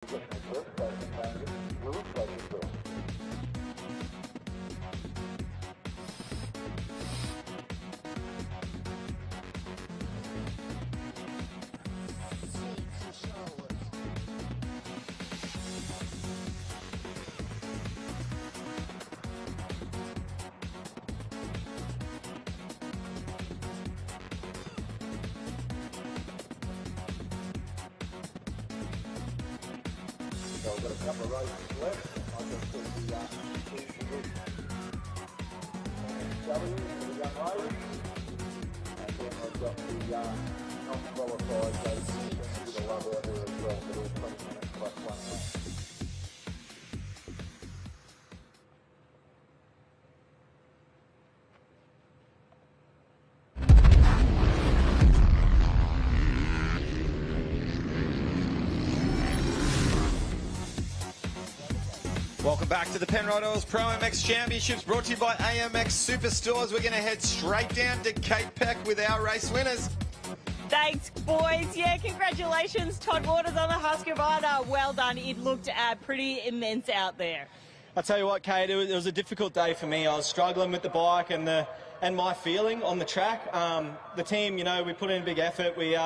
So we've got a couple of races left. I'll just put the MXW for the young ladies. And then I've got the non-qualified ladies with a love out there as well. But all 20 minutes plus 1 hour. Welcome back to the Penrite ProMX Championships, brought to you by AMX Superstores. We're going to head straight down to Cape Peck with our race winners. Thanks, boys. Yeah, congratulations, Todd Waters on the Husqvarna. Well done. It looked pretty immense out there. I'll tell you what, Kate, it was a difficult day for me. I was struggling with the bike and my feeling on the track. The team, you know, we put in a big effort. We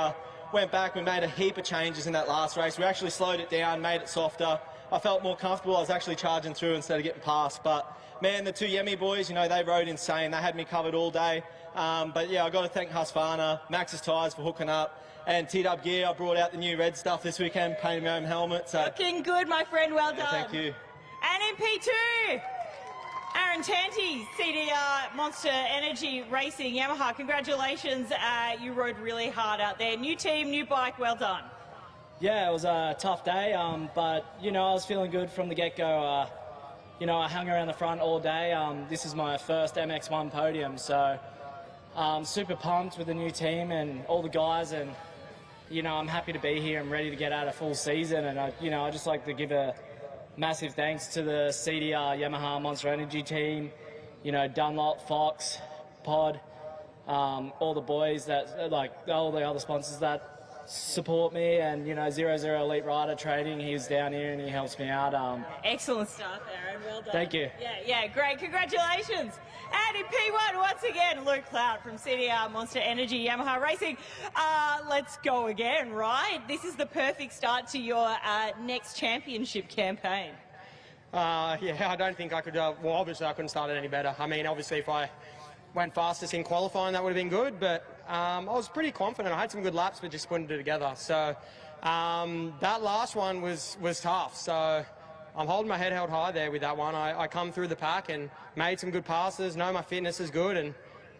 went back, we made a heap of changes in that last race. We actually slowed it down, made it softer. I felt more comfortable. I was actually charging through instead of getting past. But, man, the two Yemi boys, you know, they rode insane. They had me covered all day. But, yeah, I've got to thank Husqvarna, Max's Tyres for hooking up, and T-Dub Gear. I brought out the new red stuff this weekend, painted my own helmet. So. Looking good, my friend. Well done. Thank you. And in P2, Aaron Tanti, CDR Monster Energy Racing, Yamaha. Congratulations. You rode really hard out there. New team, new bike. Well done. Yeah, it was a tough day, but, you know, I was feeling good from the get-go. You know, I hung around the front all day. This is my first MX1 podium, so super pumped with the new team and all the guys, and, you know, I'm happy to be here. I'm ready to get out a full season, and, I'd just like to give a massive thanks to the CDR Yamaha Monster Energy team, you know, Dunlop, Fox, Pod, all the boys that, like, all the other sponsors that support me, and, you know, 00 Elite Rider Training, he's down here and he helps me out. Excellent stuff, Aaron. Well done. Thank you. Yeah, great. Congratulations. And in P1, once again, Luke Cloud from CDR Monster Energy Yamaha Racing. Let's go again, right? This is the perfect start to your next championship campaign. Yeah, I don't think I could, well, obviously I couldn't start it any better. I mean, obviously if I went fastest in qualifying, that would have been good, but I was pretty confident. I had some good laps, but just putting it together. So that last one was tough. So I'm holding my head held high there with that one. I come through the pack and made some good passes, know my fitness is good, and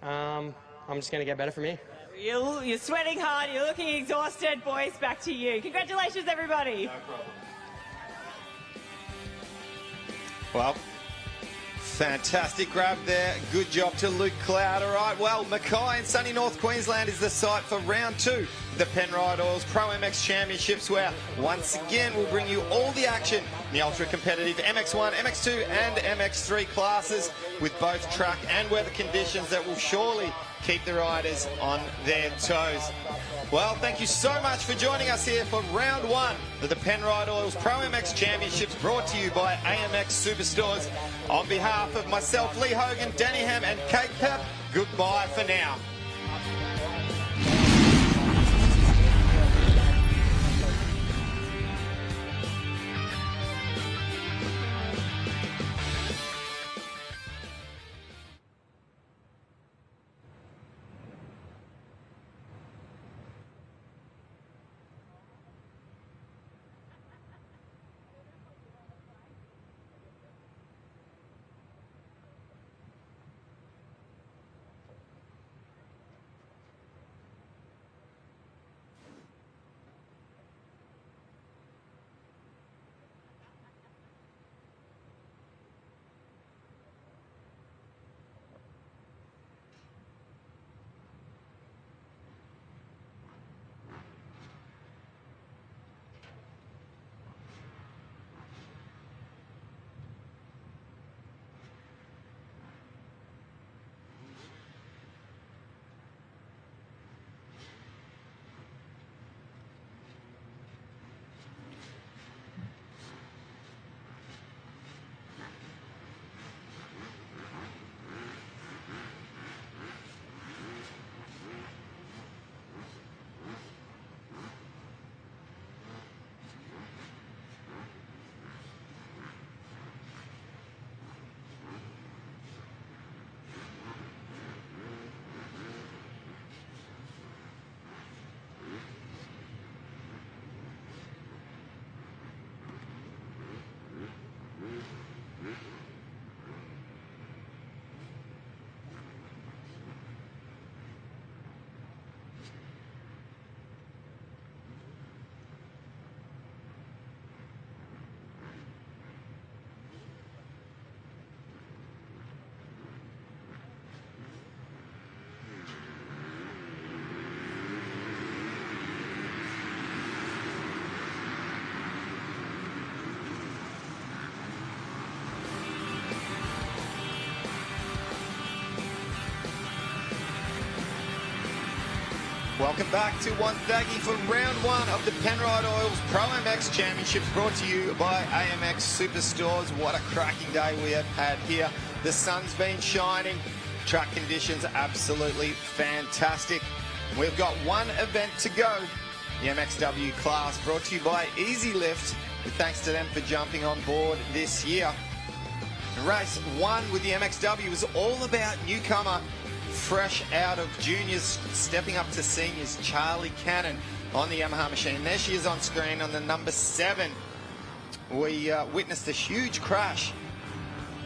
I'm just going to get better from here. You're sweating hard, you're looking exhausted. Boys, back to you. Congratulations, everybody. No problem. Well, fantastic grab there. Good job to Luke Cloud. All right, well, Mackay in sunny North Queensland is the site for round 2 of the Penrite ProMX Championships, where once again we'll bring you all the action in the ultra-competitive MX1, MX2 and MX3 classes, with both track and weather conditions that will surely keep the riders on their toes. Well, thank you so much for joining us here for round 1 of the Penrite ProMX Championships, brought to you by AMX Superstores. On behalf of myself, Lee Hogan, Danny Ham and Kate Pep, goodbye for now. Welcome back to Wonthaggi for round one of the Penrite Oils ProMX Championship, brought to you by AMX Superstores. What a cracking day we have had here. The sun's been shining. Track conditions absolutely fantastic. We've got one event to go. The MXW class, brought to you by Easy Lift. Thanks to them for jumping on board this year. Race one with the MXW was all about newcomer, fresh out of juniors, stepping up to seniors, Charlie Cannon on the Yamaha machine. There she is on screen on the number 7. We witnessed a huge crash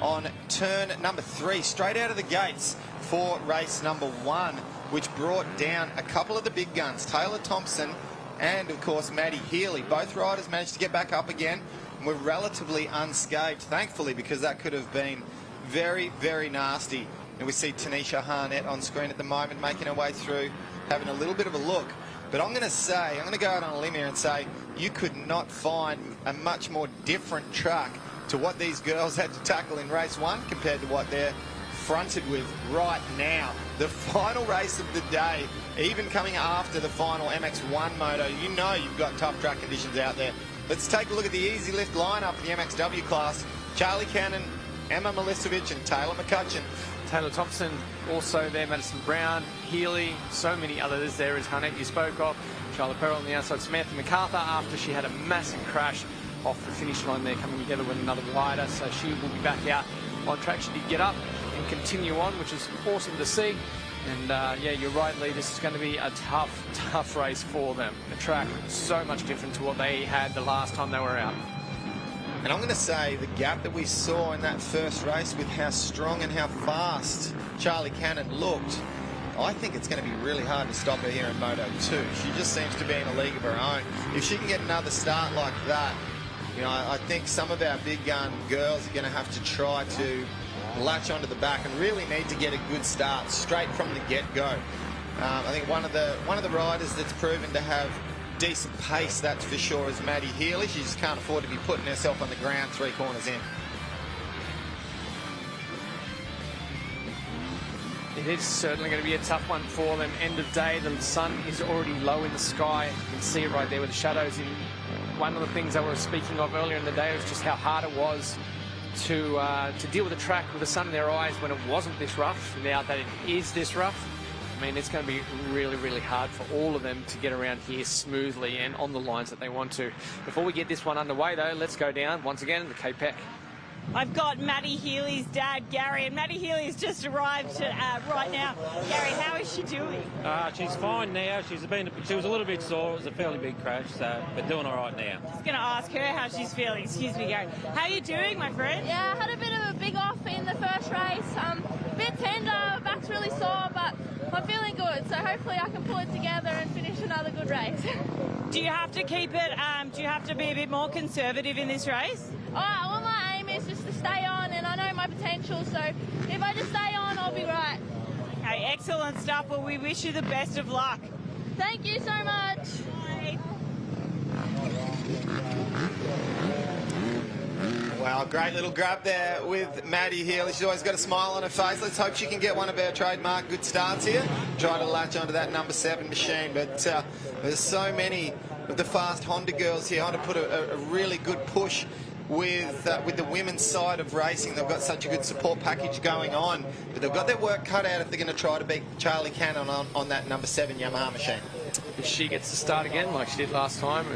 on turn number 3, straight out of the gates for race number 1, which brought down a couple of the big guns, Taylor Thompson and, of course, Maddie Healy. Both riders managed to get back up again and were relatively unscathed, thankfully, because that could have been very, very nasty. And we see Tanisha Harnett on screen at the moment, making her way through, having a little bit of a look. But I'm going to go out on a limb here and say you could not find a much more different track to what these girls had to tackle in race 1 compared to what they're fronted with right now. The final race of the day, even coming after the final MX1 Moto, you know you've got tough track conditions out there. Let's take a look at the Easy Lift lineup for the MXW class. Charlie Cannon, Emma Milicevic and Taylor McCutcheon. Taylor Thompson also there, Madison Brown, Healy, so many others. There is Harnett you spoke of, Charlotte Perrell on the outside, Samantha MacArthur after she had a massive crash off the finish line there, coming together with another rider, so she will be back out on track. She did get up and continue on, which is awesome to see. And yeah, you're right, Lee, this is going to be a tough race for them. The track so much different to what they had the last time they were out. And I'm going to say the gap that we saw in that first race with how strong and how fast Charlie Cannon looked, I think it's going to be really hard to stop her here in Moto 2. She just seems to be in a league of her own. If she can get another start like that, you know, I think some of our big gun girls are going to have to try to latch onto the back and really need to get a good start straight from the get-go. I think one of the riders that's proven to have decent pace, that's for sure, is Maddie Healy. She just can't afford to be putting herself on the ground 3 corners in. It is certainly going to be a tough one for them. End of day, the sun is already low in the sky. You can see it right there with the shadows. One of the things I was speaking of earlier in the day was just how hard it was to deal with the track with the sun in their eyes when it wasn't this rough. Now that it is this rough, I mean, it's going to be really, really hard for all of them to get around here smoothly and on the lines that they want to. Before we get this one underway, though, let's go down once again to Cape Peck. I've got Maddie Healy's dad, Gary, and Maddie Healy's just arrived right now. Gary, how is she doing? She's fine now. She was a little bit sore. It was a fairly big crash, but doing all right now. I was going to ask her how she's feeling. Excuse me, Gary. How are you doing, my friend? Yeah, I had a bit of a big off in the first race. A bit tender, back's really sore, but I'm feeling good. So hopefully I can pull it together and finish another good race. Do you have to keep it, do you have to be a bit more conservative in this race? Well, my aim is just to stay on, and I know my potential, so if I just stay on, I'll be right. Okay, excellent stuff. Well, we wish you the best of luck. Thank you so much. Bye. Wow, great little grab there with Maddie Healy. She's always got a smile on her face. Let's hope she can get one of her trademark good starts here. Try to latch onto that number 7 machine, but there's so many of the fast Honda girls here. I want to put a really good push with the women's side of racing. They've got such a good support package going on, but they've got their work cut out if they're going to try to beat Charlie Cannon on that number 7 Yamaha machine. If she gets to start again like she did last time,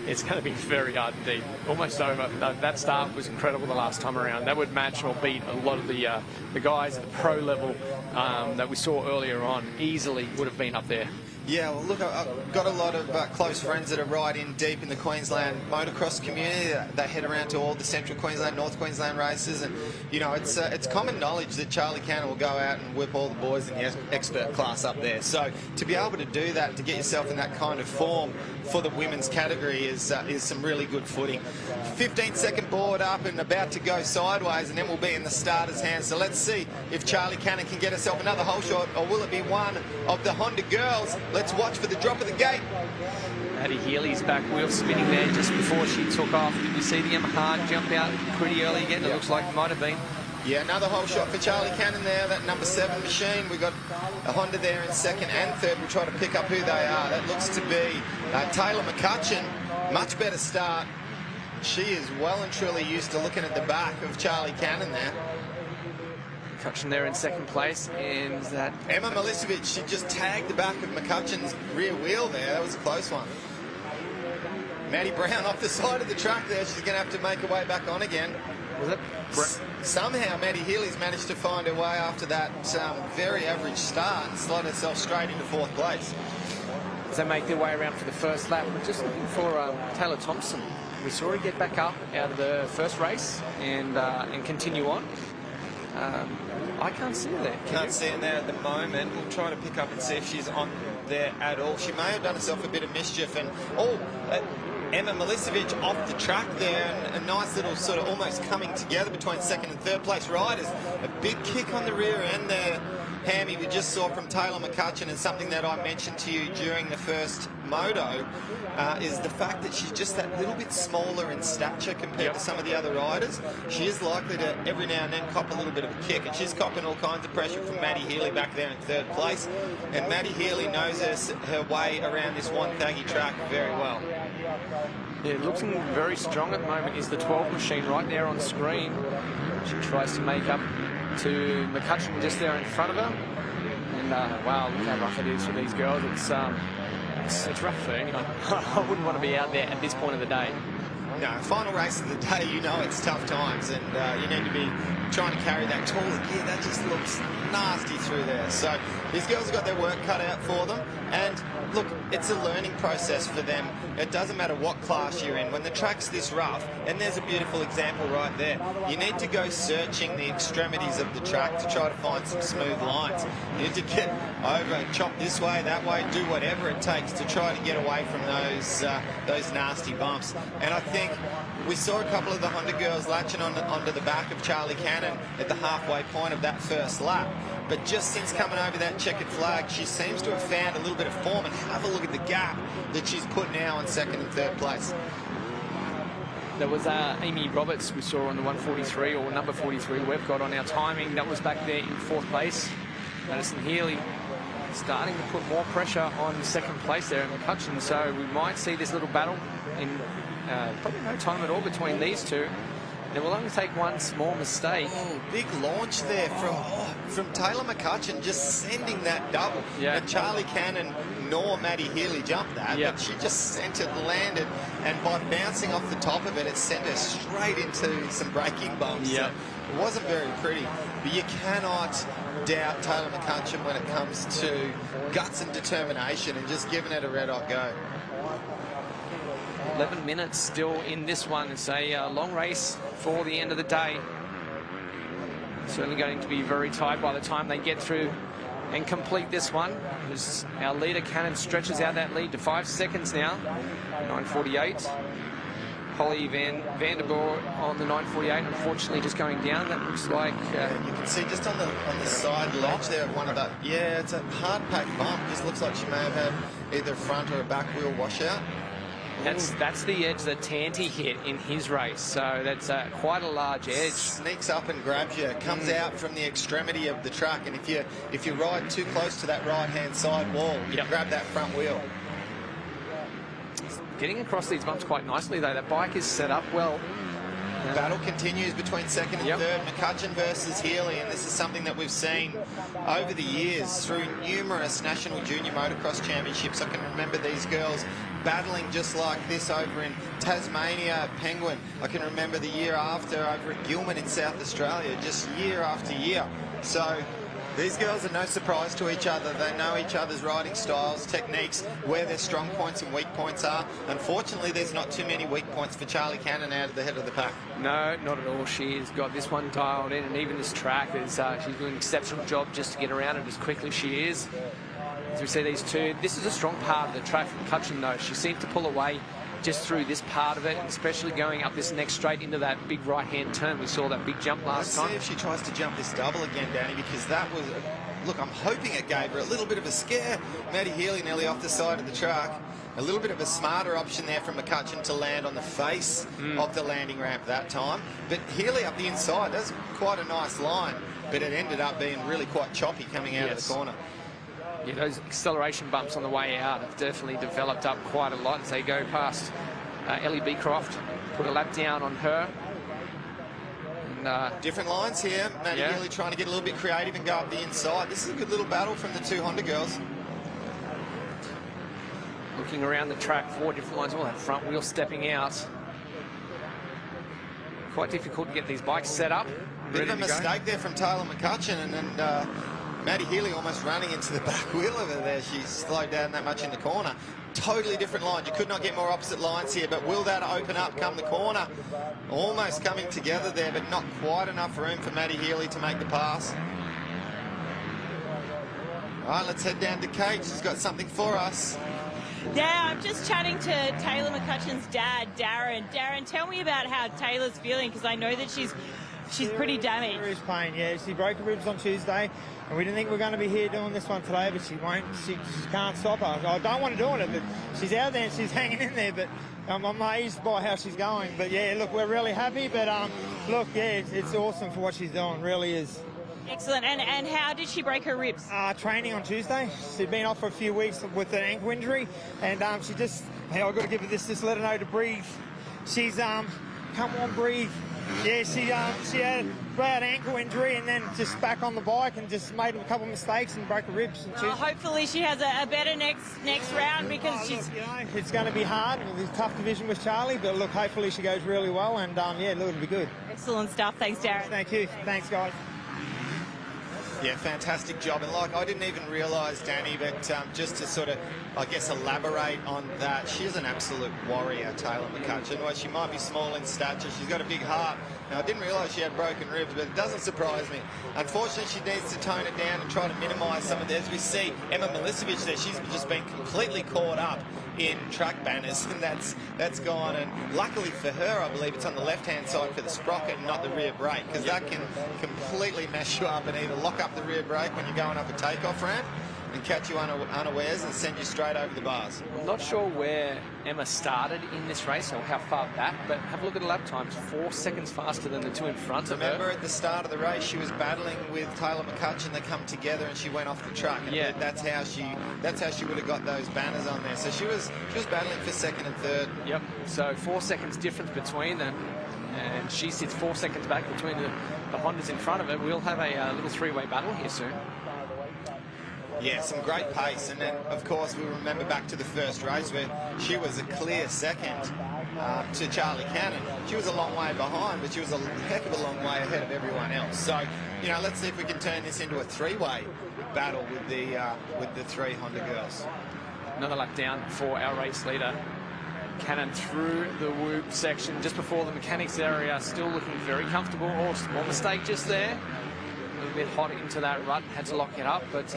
it's going to be very hard indeed. Almost over. That start was incredible the last time around. That would match or beat a lot of the guys at the pro level that we saw earlier on. Easily would have been up there. Yeah, well, look, I've got a lot of close friends that are right in deep in the Queensland motocross community. They head around to all the Central Queensland, North Queensland races, and you know it's common knowledge that Charlie Cannon will go out and whip all the boys in the expert class up there. So to be able to do that, to get yourself in that kind of form for the women's category is some really good footing. 15-second board up and about to go sideways, and then we'll be in the starter's hands. So let's see if Charlie Cannon can get herself another hole shot, or will it be one of the Honda girls? Let's watch for the drop of the gate. Maddie Healy's back wheel spinning there just before she took off. Did we see the Yamaha jump out pretty early again? It looks like it might have been. Yeah, another whole shot for Charlie Cannon there, that number 7 machine. We've got a Honda there in second and third. We'll try to pick up who they are. That looks to be Taylor McCutcheon. Much better start. She is well and truly used to looking at the back of Charlie Cannon there. McCutcheon there in second place, and that Emma Milicevic, she just tagged the back of McCutcheon's rear wheel there. That was a close one. Maddie Brown off the side of the track there. She's going to have to make her way back on again. was it? Somehow Maddie Healy's managed to find her way after that very average start and slot herself straight into 4th place. As they make their way around for the first lap, we're just looking for Taylor Thompson. We saw her get back up out of the first race and continue on. I can't see her there. Can't see her there at the moment. We'll try to pick up and see if she's on there at all. She may have done herself a bit of mischief. And Emma Milicevic off the track there, and a nice little sort of almost coming together between 2nd and 3rd place riders. A big kick on the rear end there, Hammy, we just saw from Taylor McCutcheon, and something that I mentioned to you during the first moto is the fact that she's just that little bit smaller in stature compared to some of the other riders. She is likely to every now and then cop a little bit of a kick, and she's copping all kinds of pressure from Maddie Healy back there in 3rd place. And Maddie Healy knows her way around this Wonthaggi track very well. Yeah, looking very strong at the moment is the 12 machine right there on screen. She tries to make up to McCutcheon just there in front of her. And wow, look how rough it is for these girls. It's rough for anyone. I wouldn't want to be out there at this point of the day. No, final race of the day, you know it's tough times, and you need to be trying to carry that taller gear. That just looks nasty through there. So these girls have got their work cut out for them, and look, it's a learning process for them. It doesn't matter what class you're in. When the track's this rough, and there's a beautiful example right there, you need to go searching the extremities of the track to try to find some smooth lines. You need to get over, chop this way, that way, do whatever it takes to try to get away from those nasty bumps. And I think we saw a couple of the Honda girls latching onto the back of Charlie Cannon at the halfway point of that first lap. But just since coming over that checkered flag, she seems to have found a little bit of form, and have a look at the gap that she's put now in 2nd and 3rd place. There was Amy Roberts we saw on the 143, or number 43 we've got on our timing. That was back there in 4th place. Madison Healy starting to put more pressure on 2nd place there in McCutcheon, so we might see this little battle in probably no time at all between these two. It will only take one small mistake. Oh, big launch there from Taylor McCutcheon, just sending that double. Yeah. And Charlie Cannon nor Maddie Healy jumped that, but she just sent it, landed, and by bouncing off the top of it, it sent her straight into some braking bumps. Yeah. It wasn't very pretty, but you cannot doubt Taylor McCutcheon when it comes to guts and determination and just giving it a red-hot go. 11 minutes still in this one. It's a long race for the end of the day. Certainly going to be very tight by the time they get through and complete this one. As our leader Cannon stretches out that lead to 5 seconds now. 9:48. Holly Vanderboer on the 9:48, unfortunately just going down. That looks like you can see just on the side ledge there of one of that. Yeah, it's a hard packed bump. Just looks like she may have had either a front or a back wheel washout. That's the edge that Tanti hit in his race, so that's quite a large edge. Sneaks up and grabs you, comes out from the extremity of the track, and if you ride too close to that right-hand side wall, you grab that front wheel. Getting across these bumps quite nicely, though. That bike is set up well. Battle continues between 2nd and 3rd, McCutcheon versus Healy, and this is something that we've seen over the years through numerous National Junior Motocross Championships. I can remember these girls battling just like this over in Tasmania, Penguin. I can remember the year after over at Gilman in South Australia, just year after year. So these girls are no surprise to each other. They know each other's riding styles, techniques, where their strong points and weak points are. Unfortunately, there's not too many weak points for Charlie Cannon out of the head of the pack. No, not at all. She's got this one dialed in, and even this track is she's doing an exceptional job just to get around it as quickly as she is. As we see these two, this is a strong part of the track from McCutcheon, though. She seems to pull away just through this part of it, and especially going up this next straight into that big right-hand turn. We saw that big jump last time. Let's see if she tries to jump this double again, Danny, because that was... Look, I'm hoping it gave her a little bit of a scare. Maddie Healy nearly off the side of the track. A little bit of a smarter option there from McCutcheon to land on the face of the landing ramp that time. But Healy up the inside, that's quite a nice line, but it ended up being really quite choppy coming out of the corner. Yeah, those acceleration bumps on the way out have definitely developed up quite a lot as they go past Ellie Beecroft. Put a lap down on her. And, different lines here. Maddie Healy trying to get a little bit creative and go up the inside. This is a good little battle from the two Honda girls. Looking around the track, 4 different lines. Oh, that front wheel stepping out. Quite difficult to get these bikes set up. Bit of a mistake there from Taylor McCutcheon, and then Maddie Healy almost running into the back wheel of her there. She slowed down that much in the corner. Totally different lines. You could not get more opposite lines here, but will that open up come the corner? Almost coming together there, but not quite enough room for Maddie Healy to make the pass. All right, let's head down to Kate. She's got something for us. Yeah, I'm just chatting to Taylor McCutcheon's dad, Darren. Darren, tell me about how Taylor's feeling, because I know that she's pretty damaged. Serious pain, yeah. She broke her ribs on Tuesday, and we didn't think we were going to be here doing this one today, but she won't. She can't stop her. I don't want to do it, but she's out there and she's hanging in there. But I'm amazed by how she's going. But yeah, look, we're really happy. But look, yeah, it's awesome for what she's doing. Really is. Excellent. And how did she break her ribs? Training on Tuesday. She'd been off for a few weeks with an ankle injury, and she just, hey, I've got to give her this, just let her know to breathe. She's, come on, breathe. Yeah, she had a bad ankle injury and then just back on the bike and just made a couple of mistakes and broke her ribs. And hopefully she has a better next round, because she's... Look, you know, it's going to be hard. It's a tough division with Charlie, but look, hopefully she goes really well, and yeah, look, it'll be good. Excellent stuff. Thanks, Darren. Thank you. Thanks, guys. Yeah, fantastic job. And like, I didn't even realise, Danny, but just to sort of, I guess, elaborate on that, she's an absolute warrior, Taylor McCutcheon. Well, she might be small in stature, she's got a big heart. Now, I didn't realise she had broken ribs, but it doesn't surprise me. Unfortunately, she needs to tone it down and try to minimise some of this. We see Emma Milicevic there, she's just been completely caught up in track banners, and that's gone. And luckily for her, I believe it's on the left-hand side for the sprocket and not the rear brake, because that can completely mess you up and either lock up the rear brake when you're going up a takeoff ramp and catch you unawares and send you straight over the bars. I'm not sure where Emma started in this race or how far back, but have a look at the lap times. 4 seconds faster than the two in front of her. Remember at the start of the race, she was battling with Taylor McCutcheon. They come together and she went off the track. And yeah, that's how she would have got those banners on there. So she was battling for second and third. Yep. So 4 seconds difference between them, and she sits 4 seconds back between the Hondas in front of her. We'll have a little three-way battle here soon. Yeah, some great pace, and then of course we remember back to the first race where she was a clear second to Charlie Cannon. She was a long way behind, but she was a heck of a long way ahead of everyone else. So, you know, let's see if we can turn this into a three-way battle with the three Honda girls. Another lap down for our race leader. Cannon through the whoop section just before the mechanics area, still looking very comfortable. Oh, small mistake just there. A little bit hot into that rut, had to lock it up, but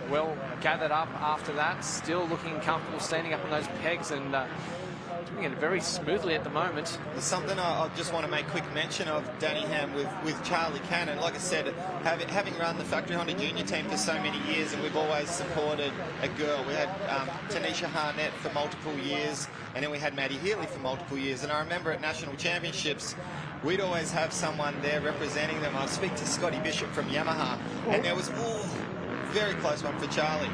well gathered up after that. Still looking comfortable standing up on those pegs and doing it very smoothly at the moment. There's something I just want to make quick mention of, Danny Ham, with Charlie Cannon. Like I said, having run the Factory Honda Junior team for so many years, and we've always supported a girl. We had Tanisha Harnett for multiple years, and then we had Maddie Healy for multiple years. And I remember at National Championships, we'd always have someone there representing them. I'd speak to Scotty Bishop from Yamaha, and there was, very close one for Charlie.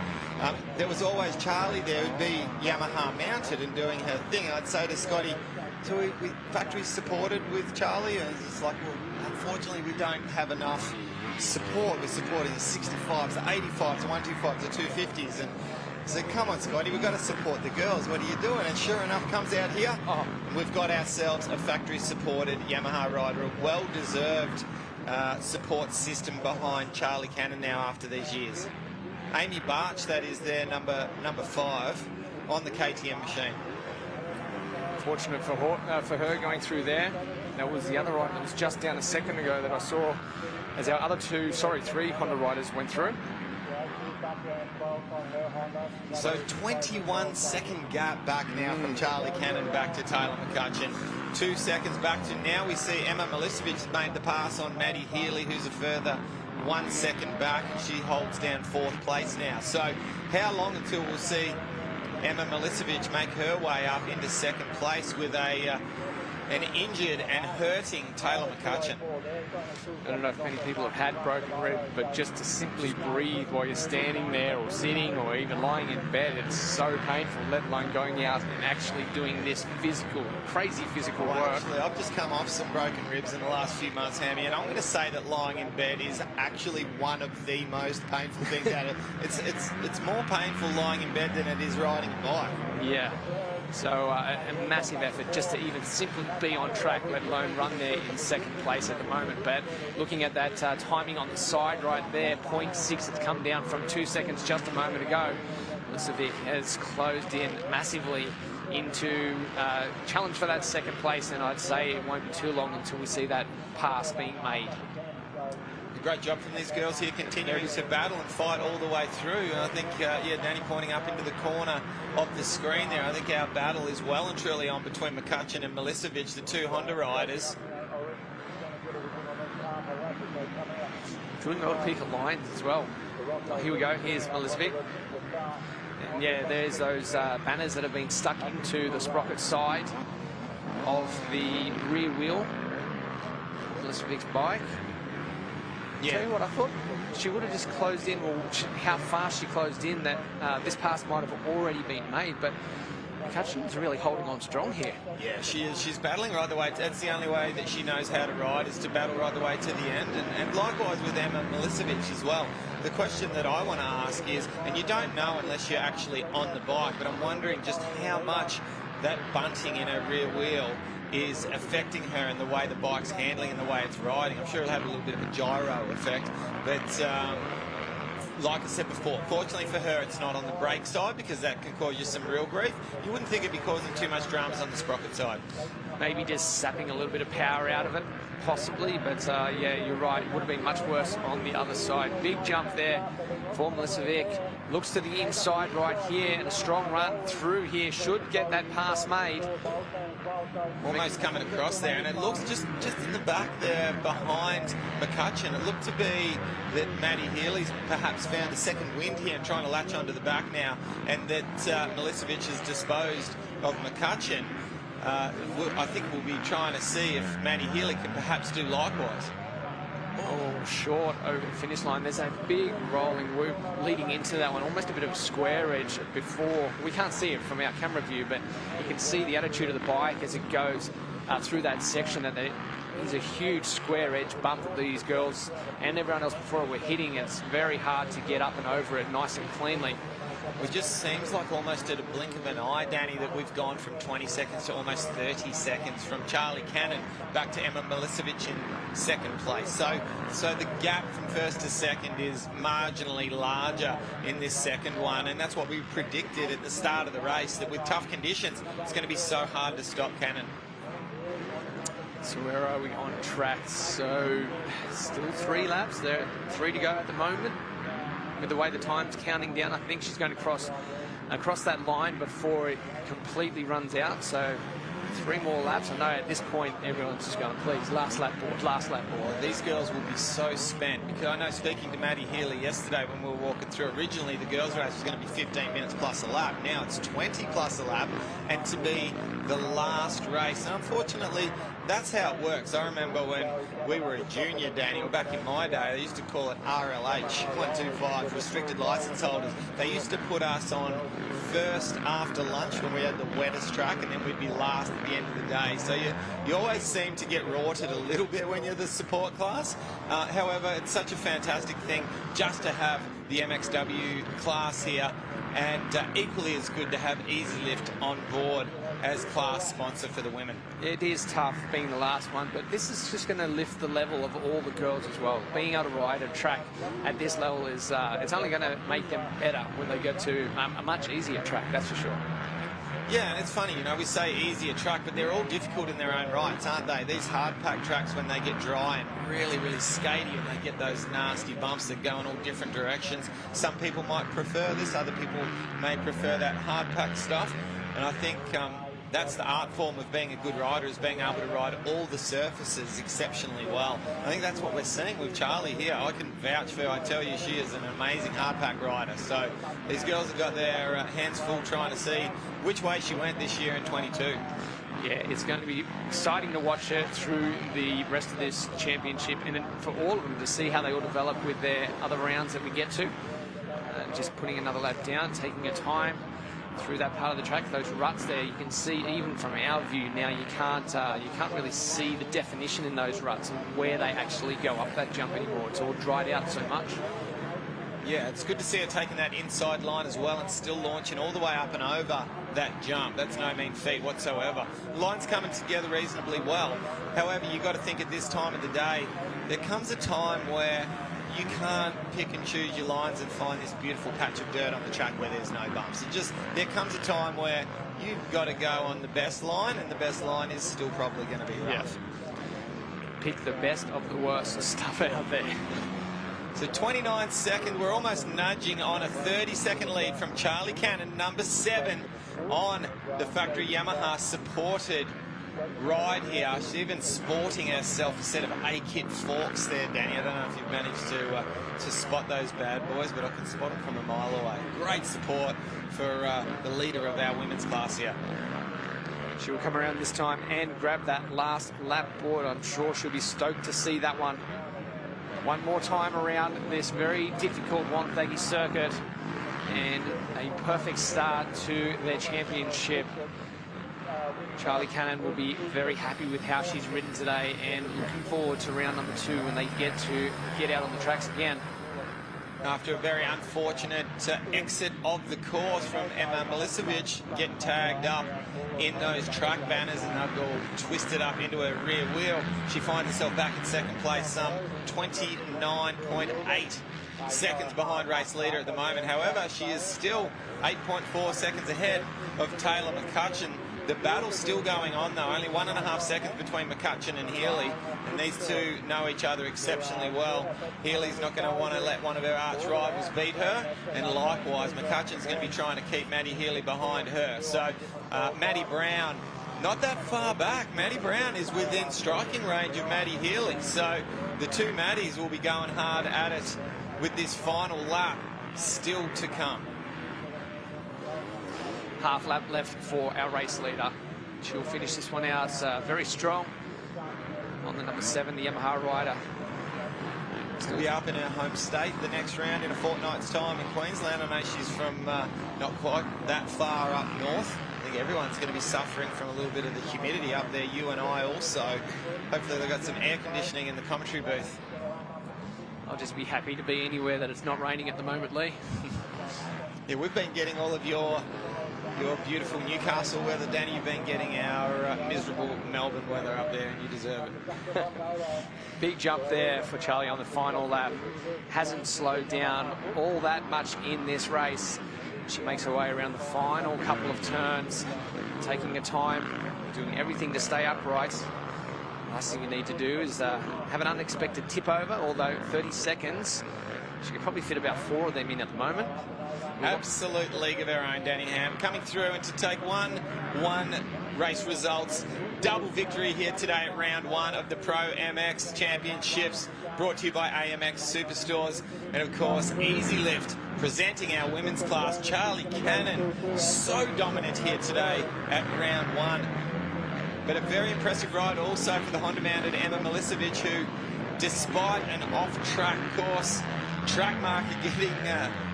There was always Charlie there who'd be Yamaha mounted and doing her thing. I'd say to Scotty, so we factory supported with Charlie, and it's like, well, unfortunately we don't have enough support. We're supporting the 65s, the 85s, the 125s, the 250s, and I said, come on, Scotty, we've got to support the girls. What are you doing? And sure enough, comes out here, and we've got ourselves a factory-supported Yamaha rider, a well-deserved support system behind Charlie Cannon now after these years. Amy Barch, that is their number 5 on the KTM machine. Fortunate for her going through there. That was the other rider that was just down a second ago that I saw as our other three Honda riders went through. So 21-second gap back now from Charlie Cannon back to Taylor McCutcheon. 2 seconds back to now. We see Emma Milicevic has made the pass on Maddie Healy, who's a further 1 second back, and she holds down 4th place now. So how long until we'll see Emma Milicevic make her way up into 2nd place with an injured and hurting Taylor McCutcheon? I don't know if many people have had broken rib, but just to simply breathe while you're standing there or sitting or even lying in bed, it's so painful, let alone going out and actually doing this crazy physical work. Actually, I've just come off some broken ribs in the last few months, Hammy, and I'm going to say that lying in bed is actually one of the most painful things out of it. It's more painful lying in bed than it is riding a bike. Yeah. So a massive effort just to even simply be on track, let alone run there in 2nd place at the moment. But looking at that timing on the side right there, 0.6, it's come down from 2 seconds just a moment ago. Milicevic has closed in massively into challenge for that 2nd place, and I'd say it won't be too long until we see that pass being made. Great job from these girls here, continuing to battle and fight all the way through. And I think, yeah, Danny pointing up into the corner of the screen there. I think our battle is well and truly on between McCutcheon and Milicevic, the 2 Honda riders. Doing a lot of peak of lines as well. Oh, here we go. Here's Milicevic. And yeah, there's those banners that have been stuck into the sprocket side of the rear wheel of Milicevic's bike. Yeah. Tell you what, I thought she would have just closed in, or how fast she closed in, that this pass might have already been made, but McCutcheon's really holding on strong here. Yeah, she is. She's battling right the way. That's the only way that she knows how to ride, is to battle right the way to the end. And likewise with Emma Milicevic as well. The question that I want to ask is, and you don't know unless you're actually on the bike, but I'm wondering just how much that bunting in her rear wheel is affecting her in the way the bike's handling and the way it's riding. I'm sure it'll have a little bit of a gyro effect, but like I said before, fortunately for her, it's not on the brake side, because that can cause you some real grief. You wouldn't think it'd be causing too much dramas on the sprocket side. Maybe just sapping a little bit of power out of it, possibly, but yeah, you're right. It would have been much worse on the other side. Big jump there for Milicevic. Looks to the inside right here, and a strong run through here should get that pass made. Almost coming across there, and it looks just in the back there behind McCutcheon. It looked to be that Maddie Healy's perhaps found a second wind here and trying to latch onto the back now, and that Milicevic has disposed of McCutcheon. I think we'll be trying to see if Maddie Healy can perhaps do likewise. Oh, short over the finish line. There's a big rolling whoop leading into that one, almost a bit of a square edge before. We can't see it from our camera view, but you can see the attitude of the bike as it goes through that section. That there's a huge square edge bump that these girls and everyone else before were hitting. It's very hard to get up and over it nice and cleanly. It just seems like almost at a blink of an eye, Danny, that we've gone from 20 seconds to almost 30 seconds from Charlie Cannon back to Emma Milicevic in 2nd place. So the gap from 1st to 2nd is marginally larger in this 2nd one, and that's what we predicted at the start of the race, that with tough conditions, it's going to be so hard to stop Cannon. So where are we on track? So still 3 laps there, 3 to go at the moment. With the way the time's counting down, I think she's going to cross that line before it completely runs out. So 3 more laps. I know at this point everyone's just going, please, last lap board, last lap board. These girls will be so spent, because I know, speaking to Maddie Healy yesterday when we were walking through, originally the girls race was going to be 15 minutes plus a lap. Now it's 20 plus a lap, and to be the last race. And unfortunately, that's how it works. I remember when we were a junior, Danny, or back in my day, they used to call it RLH, 125, restricted license holders. They used to put us on first after lunch when we had the wettest track, and then we'd be last at the end of the day. So you always seem to get rorted a little bit when you're the support class. However, it's such a fantastic thing just to have the MXW class here, and equally as good to have Easy Lift on board as class sponsor for the women. It is tough being the last one, but this is just going to lift the level of all the girls as well. Being able to ride a track at this level is it's only going to make them better when they get to a much easier track, that's for sure. Yeah, and it's funny, you know, we say easier track, but they're all difficult in their own rights, aren't they? These hard pack tracks, when they get dry and really, really skatey, and they get those nasty bumps that go in all different directions. Some people might prefer this, other people may prefer that hard pack stuff. And I think that's the art form of being a good rider, is being able to ride all the surfaces exceptionally well. I think that's what we're seeing with Charlie here. I can vouch for her. I tell you, she is an amazing hardpack rider. So these girls have got their hands full trying to see which way she went this year in 22. Yeah, it's going to be exciting to watch her through the rest of this championship, and then for all of them to see how they all develop with their other rounds that we get to. Just putting another lap down, taking her time through that part of the track. Those ruts there, you can see even from our view now, you can't really see the definition in those ruts and where they actually go up that jump anymore. It's all dried out so much. Yeah, it's good to see her taking that inside line as well and still launching all the way up and over that jump. That's no mean feat whatsoever. Line's coming together reasonably well. However, you've got to think at this time of the day, there comes a time where you can't pick and choose your lines and find this beautiful patch of dirt on the track where there's no bumps. There comes a time where you've got to go on the best line, and the best line is still probably going to be rough. Pick the best of the worst stuff out there. So 29 seconds, we're almost nudging on a 30-second lead from Charlie Cannon, number 7 on the factory Yamaha supported ride here. She's even sporting herself a set of A-kit forks there, Danny. I don't know if you've managed to spot those bad boys, but I can spot them from a mile away. Great support for the leader of our women's class here. She will come around this time and grab that last lap board. I'm sure she'll be stoked to see that one. One more time around this very difficult Wonthaggi circuit, and a perfect start to their championship. Charlie Cannon will be very happy with how she's ridden today, and looking forward to round number 2 when they get out on the tracks again. After a very unfortunate exit of the course from Emma Milicevic, getting tagged up in those track banners and they've all twisted up into her rear wheel, she finds herself back in second place, some 29.8 seconds behind race leader at the moment. However, she is still 8.4 seconds ahead of Taylor McCutcheon. The battle's still going on, though. Only 1.5 seconds between McCutcheon and Healy, and these two know each other exceptionally well. Healy's not going to want to let one of her arch rivals beat her, and likewise, McCutcheon's going to be trying to keep Maddie Healy behind her. So, Maddie Brown, not that far back. Maddie Brown is within striking range of Maddie Healy. So, the two Maddies will be going hard at it with this final lap still to come. Half lap left for our race leader. She'll finish this one out very strong on the number 7, the Yamaha rider. She'll be up in her home state the next round in a fortnight's time in Queensland. I know she's from not quite that far up north. I think everyone's going to be suffering from a little bit of the humidity up there, you and I also. Hopefully they've got some air conditioning in the commentary booth. I'll just be happy to be anywhere that it's not raining at the moment, Lee. Yeah, we've been getting all of your beautiful Newcastle weather, Danny. You've been getting our miserable Melbourne weather up there, and you deserve it. Big jump there for Charlie on the final lap. Hasn't slowed down all that much in this race. She makes her way around the final couple of turns, taking her time, doing everything to stay upright. Last thing you need to do is have an unexpected tip over, although 30 seconds, she could probably fit about 4 of them in at the moment. Absolute league of her own, Danny Ham. Coming through and to take one race results. Double victory here today at round 1 of the ProMX Championships, brought to you by AMX Superstores. And of course, Easy Lift, presenting our women's class. Charlie Cannon, so dominant here today at round 1. But a very impressive ride also for the Honda-mounted Emma Milicevic, who, despite an off-track course, track marker getting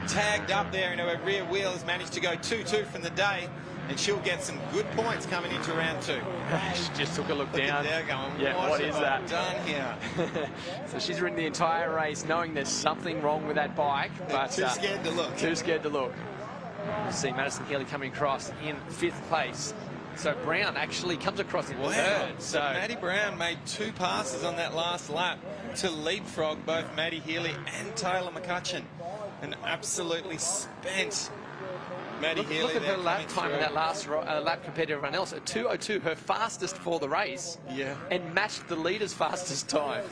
tagged up there into her rear wheel, has managed to go 2-2 from the day, and she'll get some good points coming into round 2. She just took a look down. There going, yeah, what is that? Done here. So she's ridden the entire race knowing there's something wrong with that bike, but too scared to look. Too scared to look. We'll see Madison Healy coming across in 5th place. So Brown actually comes across in 3rd. So Maddie Brown made 2 passes on that last lap to leapfrog both Maddie Healy and Taylor McCutcheon. An absolutely spent Maddie Look Healy at her there lap coming time in through. that last lap compared to everyone else. At 2:02, her fastest for the race. Yeah. And matched the leader's fastest time.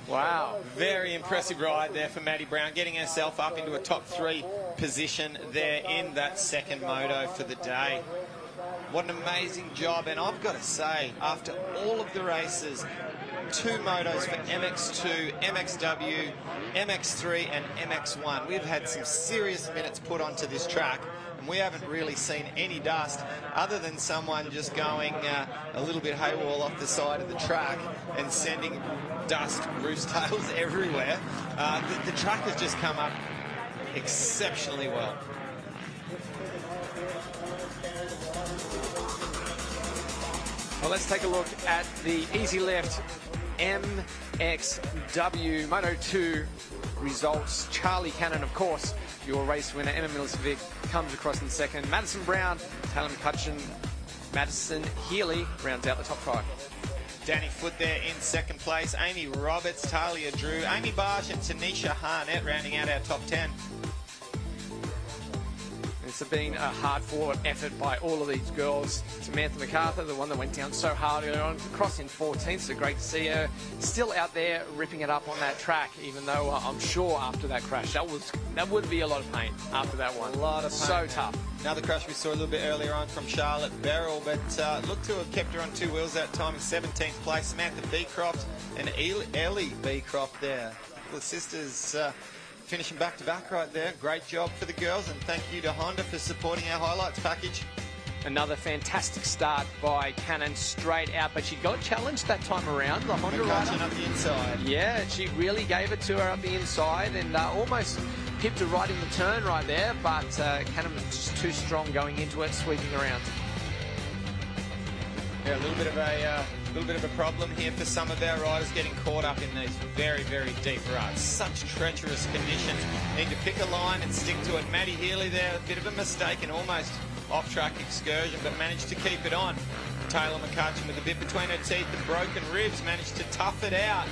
Wow. Very impressive ride there for Maddie Brown, getting herself up into a top 3 position there in that second moto for the day. What an amazing job. And I've got to say, after all of the races, 2 motos for MX2, MXW, MX3 and MX1. We've had some serious minutes put onto this track, and we haven't really seen any dust other than someone just going a little bit haywall off the side of the track and sending dust, roost tails everywhere. The track has just come up exceptionally well. Well, let's take a look at the easy left MXW Moto 2 results. Charlie Cannon, of course, your race winner. Emma Milicevic comes across in second. Madison Brown, Taylor McCutcheon, Madison Healy rounds out the top 5. Danny Foote there in second place. Amy Roberts, Talia Drew, Amy Barsh and Tanisha Harnett rounding out our top 10. It's been a hard-fought effort by all of these girls. Samantha MacArthur, the one that went down so hard earlier on, crossing 14th, so great to see her still out there ripping it up on that track, even though I'm sure after that crash, that would be a lot of pain after that one. A lot of pain. So tough. Another crash we saw a little bit earlier on from Charlotte Beryl, but looked to have kept her on 2 wheels that time in 17th place. Samantha Beecroft and Ellie Beecroft there. The sisters finishing back-to-back right there. Great job for the girls, and thank you to Honda for supporting our highlights package. Another fantastic start by Cannon straight out, but she got challenged that time around. The Honda rider up the inside. Yeah, she really gave it to her up the inside and almost pipped her right in the turn right there, but Cannon was just too strong going into it, sweeping around. Yeah, a little bit of a problem here for some of our riders, getting caught up in these very, very deep ruts. Such treacherous conditions. Need to pick a line and stick to it. Maddie Healy there, a bit of a mistake and almost off-track excursion, but managed to keep it on. Taylor McCutcheon with a bit between her teeth and broken ribs, managed to tough it out.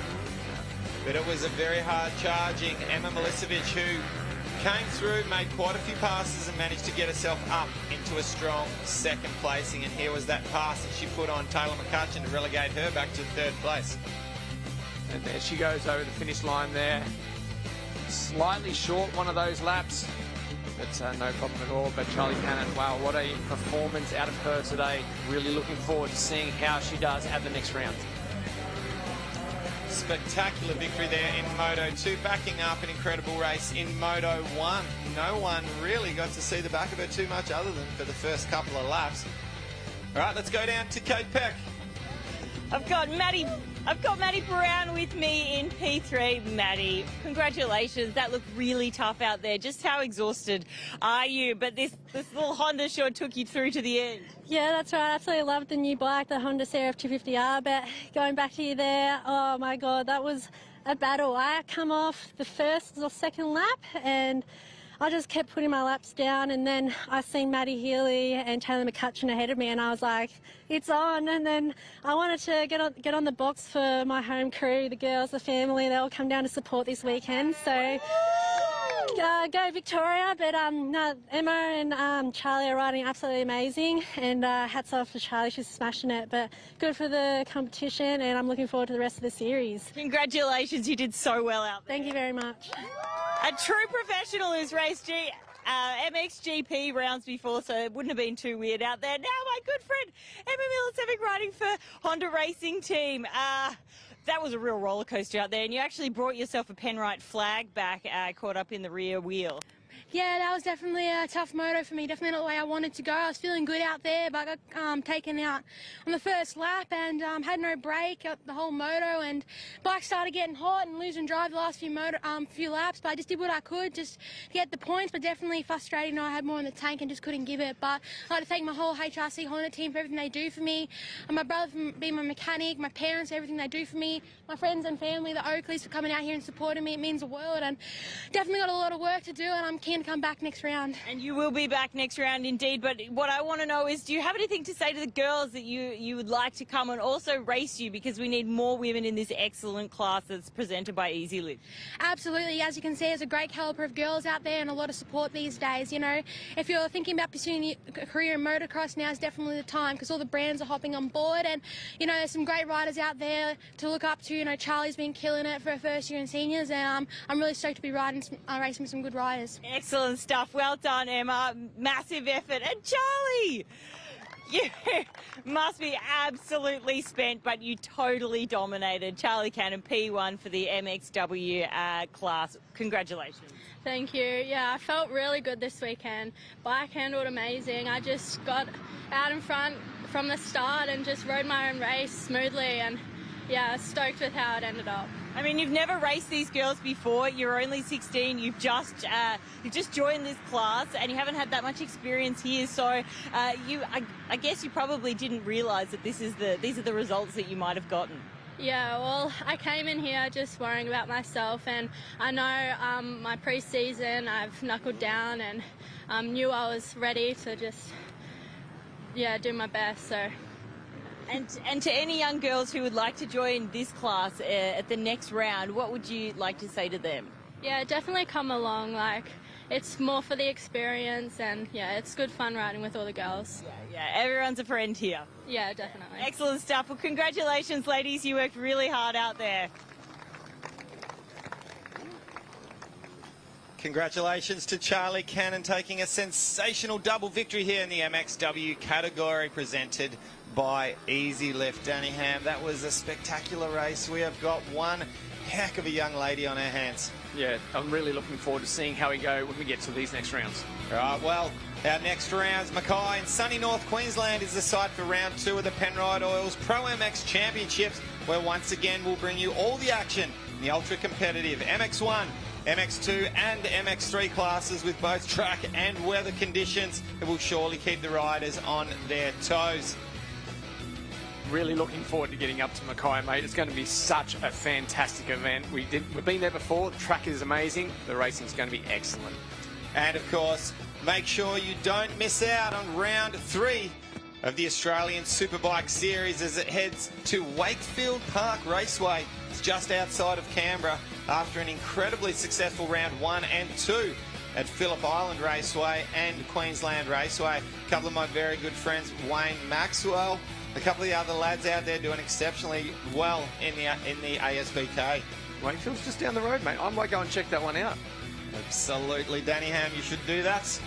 But it was a very hard charging Emma Milicevic who came through, made quite a few passes and managed to get herself up into a strong second placing. And here was that pass that she put on Taylor McCutcheon to relegate her back to 3rd place. And there she goes over the finish line there. Slightly short one of those laps, but no problem at all. But Charlie Cannon, wow, what a performance out of her today. Really looking forward to seeing how she does at the next round. Spectacular victory there in Moto 2, backing up an incredible race in Moto 1. No one really got to see the back of her too much other than for the first couple of laps. All right, let's go down to Cape Peck. I've got Maddie Brown with me in P3. Maddie, congratulations. That looked really tough out there. Just how exhausted are you? But this little Honda sure took you through to the end. Yeah, that's right. I absolutely loved the new bike, the Honda CRF 250R. But going back to you there, oh my God, that was a battle. I come off the first or second lap and I just kept putting my laps down, and then I seen Maddie Healy and Taylor McCutcheon ahead of me, and I was like, it's on. And then I wanted to get on the box for my home crew, the girls, the family. They all come down to support this weekend. So go Victoria. But no, Emma and Charlie are riding absolutely amazing, and hats off to Charlie. She's smashing it. But good for the competition, and I'm looking forward to the rest of the series. Congratulations, you did so well out there. Thank you very much. A true professional who's raced MXGP rounds before, so it wouldn't have been too weird out there. Now my good friend Emma Milicevic riding for Honda Racing Team. That was a real roller coaster out there, and you actually brought yourself a Penrite flag back, caught up in the rear wheel. Yeah, that was definitely a tough moto for me. Definitely not the way I wanted to go. I was feeling good out there, but I got taken out on the first lap and had no brake up the whole moto. And bike started getting hot and losing drive the last few laps. But I just did what I could just to get the points. But definitely frustrating. I had more in the tank and just couldn't give it. But I'd like to thank my whole HRC Honda team for everything they do for me. And my brother for being my mechanic, my parents, everything they do for me. My friends and family, the Oakleys, for coming out here and supporting me. It means the world. And definitely got a lot of work to do. And I'm keen to come back next round. And you will be back next round indeed, but what I want to know is, do you have anything to say to the girls that you would like to come and also race you, because we need more women in this excellent class that's presented by Easy Lift? Absolutely. As you can see, there's a great calibre of girls out there and a lot of support these days. You know, if you're thinking about pursuing a career in motocross, now is definitely the time, because all the brands are hopping on board, and you know, there's some great riders out there to look up to. You know, Charlie's been killing it for her first year in seniors, and I'm really stoked to be racing with some good riders. Excellent stuff. Well done, Emma. Massive effort. And Charlie, you must be absolutely spent, but you totally dominated. Charlie Cannon, P1 for the MXW class. Congratulations. Thank you. Yeah, I felt really good this weekend. Bike handled amazing. I just got out in front from the start and just rode my own race smoothly, and yeah, stoked with how it ended up. I mean, you've never raced these girls before. You're only 16. You've just joined this class, and you haven't had that much experience here. So, I guess you probably didn't realise that these are the results that you might have gotten. Yeah, well, I came in here just worrying about myself, and I know my pre-season I've knuckled down and knew I was ready to just, do my best. So. And to any young girls who would like to join this class at the next round, what would you like to say to them? Yeah, definitely come along. Like, it's more for the experience, and yeah, it's good fun riding with all the girls. Yeah, everyone's a friend here. Yeah, definitely. Excellent stuff. Well, congratulations, ladies. You worked really hard out there. Congratulations to Charlie Cannon taking a sensational double victory here in the MXW category, presented by Easy Lift. Danny Ham, that was a spectacular race. We have got one heck of a young lady on our hands. Yeah, I'm really looking forward to seeing how we go when we get to these next rounds. All right, well, our next rounds, Mackay in sunny North Queensland is the site for round 2 of the Penrite ProMX Championships, where once again we'll bring you all the action in the ultra-competitive MX1, MX2 and MX3 classes, with both track and weather conditions. It will surely keep the riders on their toes. Really looking forward to getting up to Mackay, mate. It's going to be such a fantastic event. We've been there before. The track is amazing. The racing's going to be excellent. And of course, make sure you don't miss out on round 3 of the Australian Superbike Series as it heads to Wakefield Park Raceway. It's just outside of Canberra after an incredibly successful round 1 and 2 at Phillip Island Raceway and Queensland Raceway. A couple of my very good friends, Wayne Maxwell, a couple of the other lads out there doing exceptionally well in the ASBK. Wakefield's just down the road, mate. I might go and check that one out. Absolutely, Danny Ham, you should do that.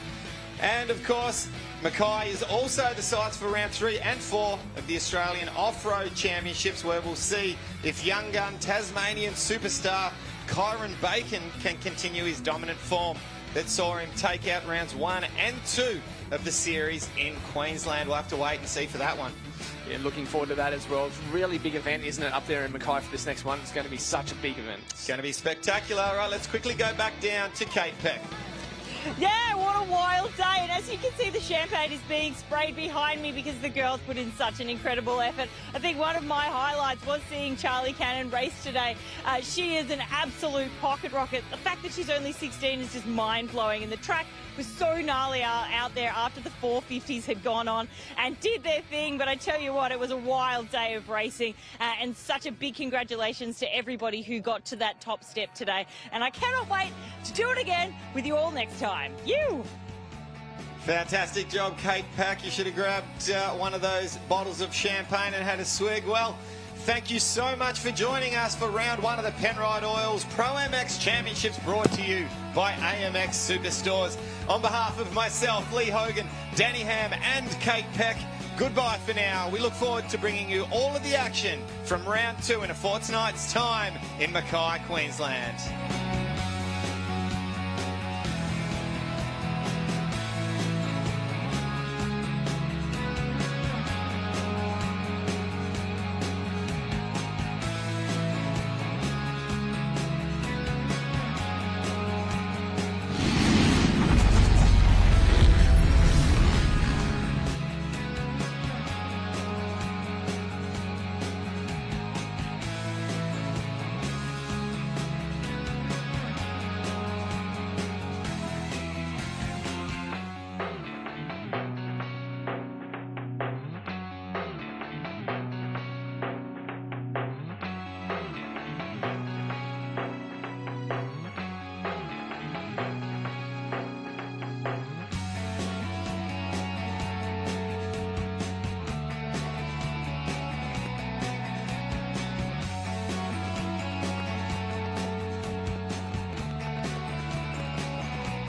And of course, Mackay is also the sites for round 3 and 4 of the Australian Off-Road Championships, where we'll see if young gun Tasmanian superstar Kyron Bacon can continue his dominant form that saw him take out rounds 1 and 2 of the series in Queensland. We'll have to wait and see for that one. Yeah, looking forward to that as well. It's a really big event, isn't it, up there in Mackay for this next one? It's going to be such a big event. It's going to be spectacular. All right, let's quickly go back down to Kate Peck. Yeah, what a wild day. And as you can see, the champagne is being sprayed behind me because the girls put in such an incredible effort. I think one of my highlights was seeing Charlie Cannon race today. She is an absolute pocket rocket. The fact that she's only 16 is just mind-blowing. And the track was so gnarly out there after the 450s had gone on and did their thing. But I tell you what, it was a wild day of racing, and such a big congratulations to everybody who got to that top step today. And I cannot wait to do it again with you all next time. You! Fantastic job, Kate Pack. You should have grabbed one of those bottles of champagne and had a swig. Well, thank you so much for joining us for round 1 of the Penrite ProMX Championships, brought to you by AMX Superstores. On behalf of myself, Lee Hogan, Danny Ham and Kate Peck, goodbye for now. We look forward to bringing you all of the action from round 2 in a fortnight's time in Mackay, Queensland.